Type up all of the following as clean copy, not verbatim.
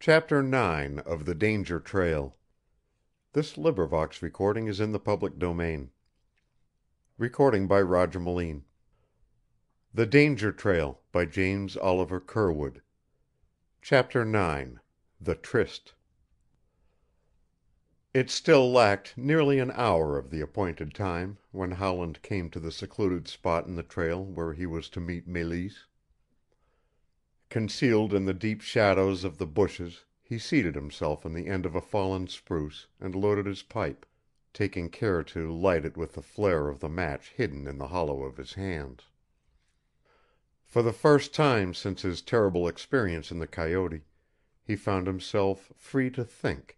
Chapter 9 of The Danger Trail. This recording is in the public domain. Recording by Roger Moline. The Danger Trail by James Oliver Curwood. Chapter 9 The Tryst. It still lacked nearly an hour of the appointed time when Howland came to the secluded spot in the trail where he was to meet Mélisse. Concealed in the deep shadows of the bushes, he seated himself on the end of a fallen spruce and loaded his pipe, taking care to light it with the flare of the match hidden in the hollow of his hands. For the first time since his terrible experience in the coyote, he found himself free to think,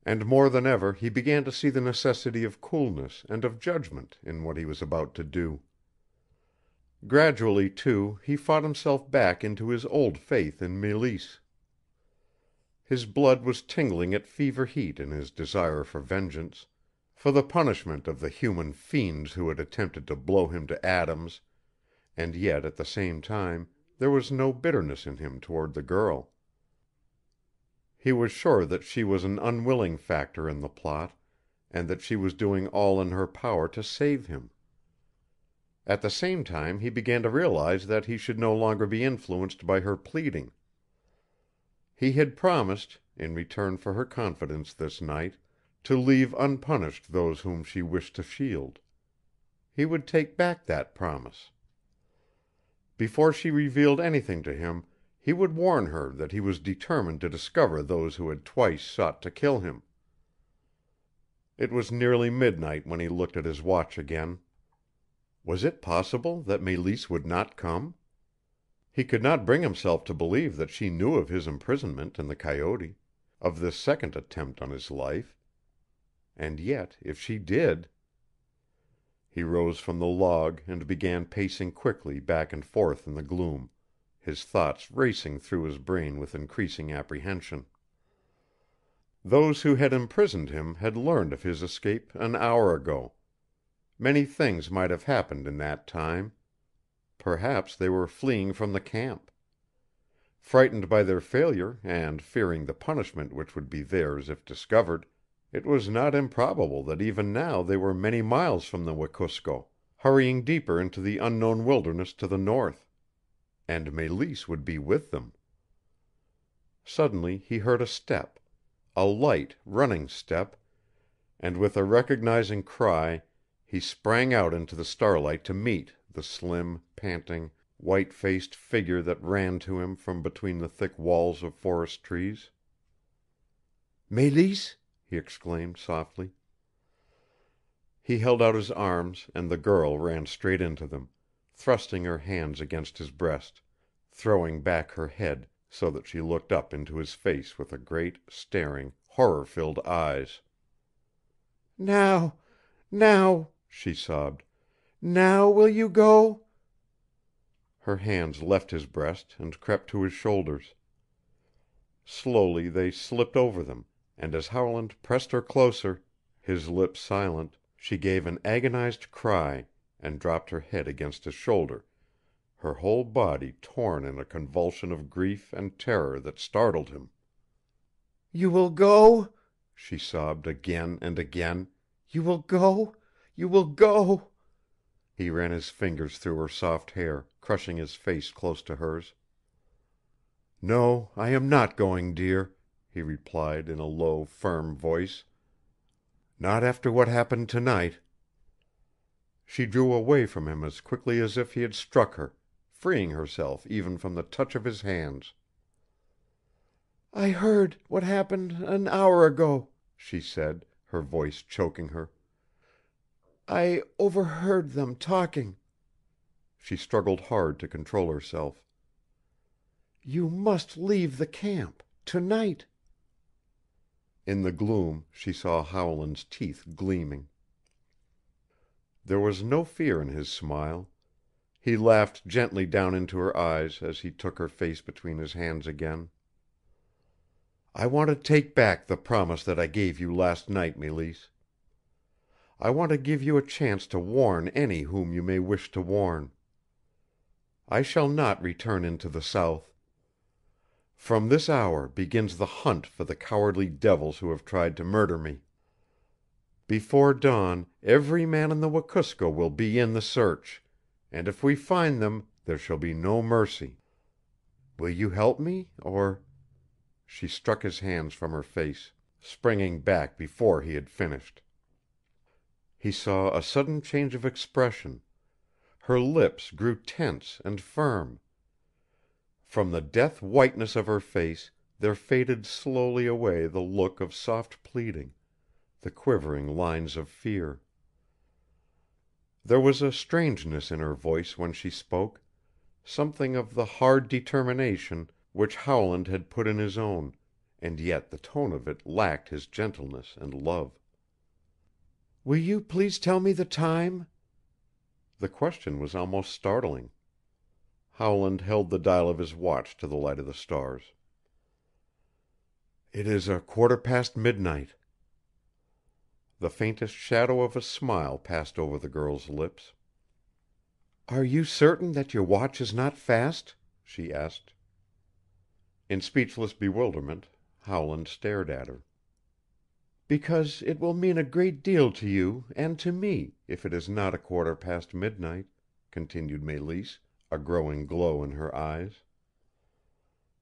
and more than ever he began to see the necessity of coolness and of judgment in what he was about to do. Gradually, too, he fought himself back into his old faith in Mélisse. His blood was tingling at fever heat in his desire for vengeance, for the punishment of the human fiends who had attempted to blow him to atoms, and yet at the same time there was no bitterness in him toward the girl. He was sure that she was an unwilling factor in the plot, and that she was doing all in her power to save him. At the same time he began to realize that he should no longer be influenced by her pleading. He had promised, in return for her confidence this night, to leave unpunished those whom she wished to shield. He would take back that promise. Before she revealed anything to him, he would warn her that he was determined to discover those who had twice sought to kill him. It was nearly midnight when he looked at his watch again. Was it possible that Mélisse would not come? He could not bring himself to believe that she knew of his imprisonment in the coyote, of this second attempt on his life. And yet, if she did... He rose from the log and began pacing quickly back and forth in the gloom, his thoughts racing through his brain with increasing apprehension. Those who had imprisoned him had learned of his escape an hour ago. Many things might have happened in that time. Perhaps they were fleeing from the camp. Frightened by their failure and fearing the punishment which would be theirs if discovered, it was not improbable that even now they were many miles from the Wekusko, hurrying deeper into the unknown wilderness to the north. And Mélisse would be with them. Suddenly he heard a step, a light, running step, and with a recognizing cry he sprang out into the starlight to meet the slim, panting, white-faced figure that ran to him from between the thick walls of forest trees. "Mélisse!" he exclaimed softly. He held out his arms and the girl ran straight into them, thrusting her hands against his breast, throwing back her head so that she looked up into his face with great, staring, horror-filled eyes. Now, she sobbed. "Now will you go?" Her hands left his breast and crept to his shoulders. Slowly they slipped over them, and as Howland pressed her closer, his lips silent, she gave an agonized cry and dropped her head against his shoulder, her whole body torn in a convulsion of grief and terror that startled him. "You will go?" she sobbed again and again. "You will go? You will go?" He ran his fingers through her soft hair, crushing his face close to hers. "No, I am not going, dear," he replied in a low, firm voice. "Not after what happened tonight." She drew away from him as quickly as if he had struck her, freeing herself even from the touch of his hands. "I heard what happened an hour ago," she said, her voice choking her. "I overheard them talking." She struggled hard to control herself. "You must leave the camp tonight." In the gloom she saw Howland's teeth gleaming. There was no fear in his smile. He laughed gently down into her eyes as he took her face between his hands again. "I want to take back the promise that I gave you last night, Mélisse. I want to give you a chance to warn any whom you may wish to warn. I shall not return into the South. From this hour begins the hunt for the cowardly devils who have tried to murder me. Before dawn every man in the Wekusko will be in the search, and if we find them there shall be no mercy. Will you help me, or—" She struck his hands from her face, springing back before he had finished. He saw a sudden change of expression. Her lips grew tense and firm. From the death whiteness of her face there faded slowly away the look of soft pleading, the quivering lines of fear. There was a strangeness in her voice when she spoke, something of the hard determination which Howland had put in his own, and yet the tone of it lacked his gentleness and love. "Will you please tell me the time?" The question was almost startling. Howland held the dial of his watch to the light of the stars. "It is midnight." The faintest shadow of a smile passed over the girl's lips. "Are you certain that your watch is not fast?" she asked. In speechless bewilderment Howland stared at her. "Because it will mean a great deal to you and to me if it is not midnight," continued Mélisse, a growing glow in her eyes.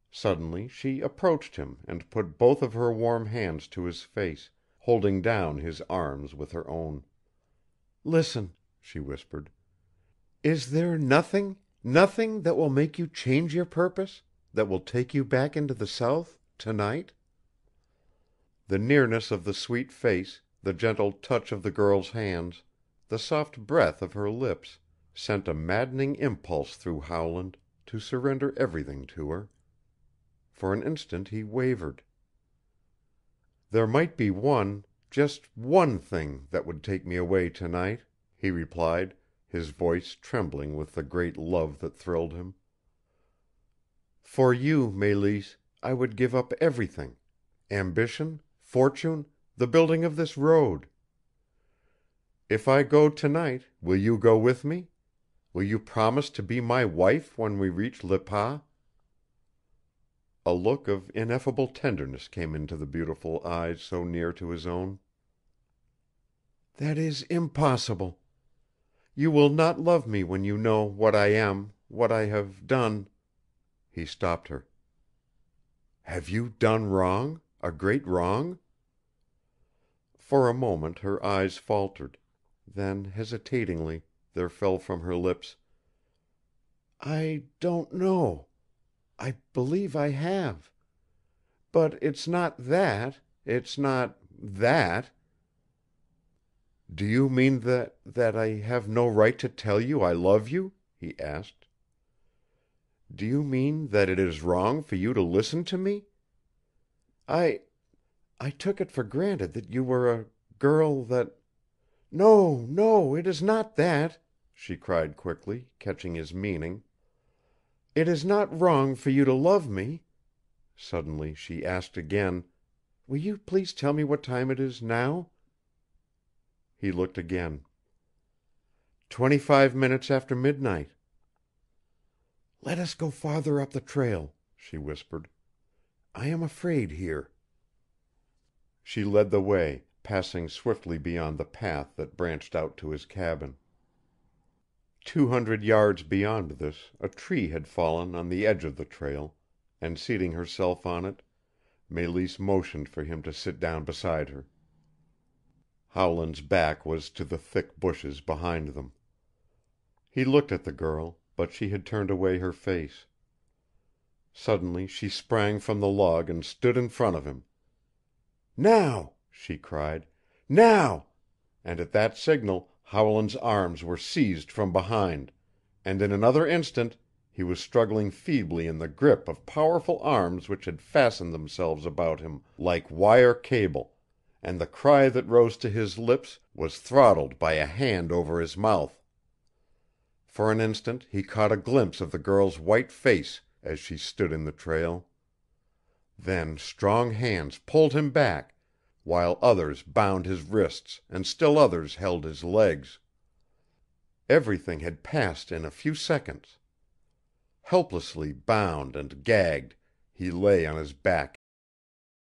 Suddenly she approached him and put both of her warm hands to his face, holding down his arms with her own. "Listen," she whispered. "Is there nothing that will make you change your purpose, that will take you back into the South tonight?" The nearness of the sweet face, the gentle touch of the girl's hands, the soft breath of her lips, sent a maddening impulse through Howland to surrender everything to her. For an instant he wavered. "There might be just one thing that would take me away tonight," he replied, his voice trembling with the great love that thrilled him. "For you, Mélisse, I would give up everything: ambition, fortune, the building of this road. If I go tonight, will you go with me? Will you promise to be my wife when we reach Le Pas?" A look of ineffable tenderness came into the beautiful eyes so near to his own. "That is impossible. You will not love me when you know what I am, what I have done—" He stopped her. "Have you done wrong, a great wrong?" For a moment her eyes faltered; then, hesitatingly, there fell from her lips: "I don't know. I believe I have. But it's not that. It's not that." "Do you mean that I have no right to tell you I love you?" he asked. "Do you mean that it is wrong for you to listen to me? I took it for granted that you were a girl that—" "No, no, it is not that," she cried quickly, catching his meaning. "It is not wrong for you to love me." Suddenly she asked again, "Will you please tell me what time it is now?" He looked again. 25 minutes after midnight." "Let us go farther up the trail," she whispered. "I am afraid here." She led the way, passing swiftly beyond the path that branched out to his cabin. 200 yards beyond this a tree had fallen on the edge of the trail, and seating herself on it, Mélisse motioned for him to sit down beside her. Howland's back was to the thick bushes behind them. He looked at the girl, but she had turned away her face. Suddenly she sprang from the log and stood in front of him. "Now!" she cried. "Now!" And at that signal Howland's arms were seized from behind, and in another instant he was struggling feebly in the grip of powerful arms which had fastened themselves about him like wire cable, and the cry that rose to his lips was throttled by a hand over his mouth. For an instant he caught a glimpse of the girl's white face as she stood in the trail. Then strong hands pulled him back, while others bound his wrists and still others held his legs. Everything had passed in a few seconds. Helplessly bound and gagged, he lay on his back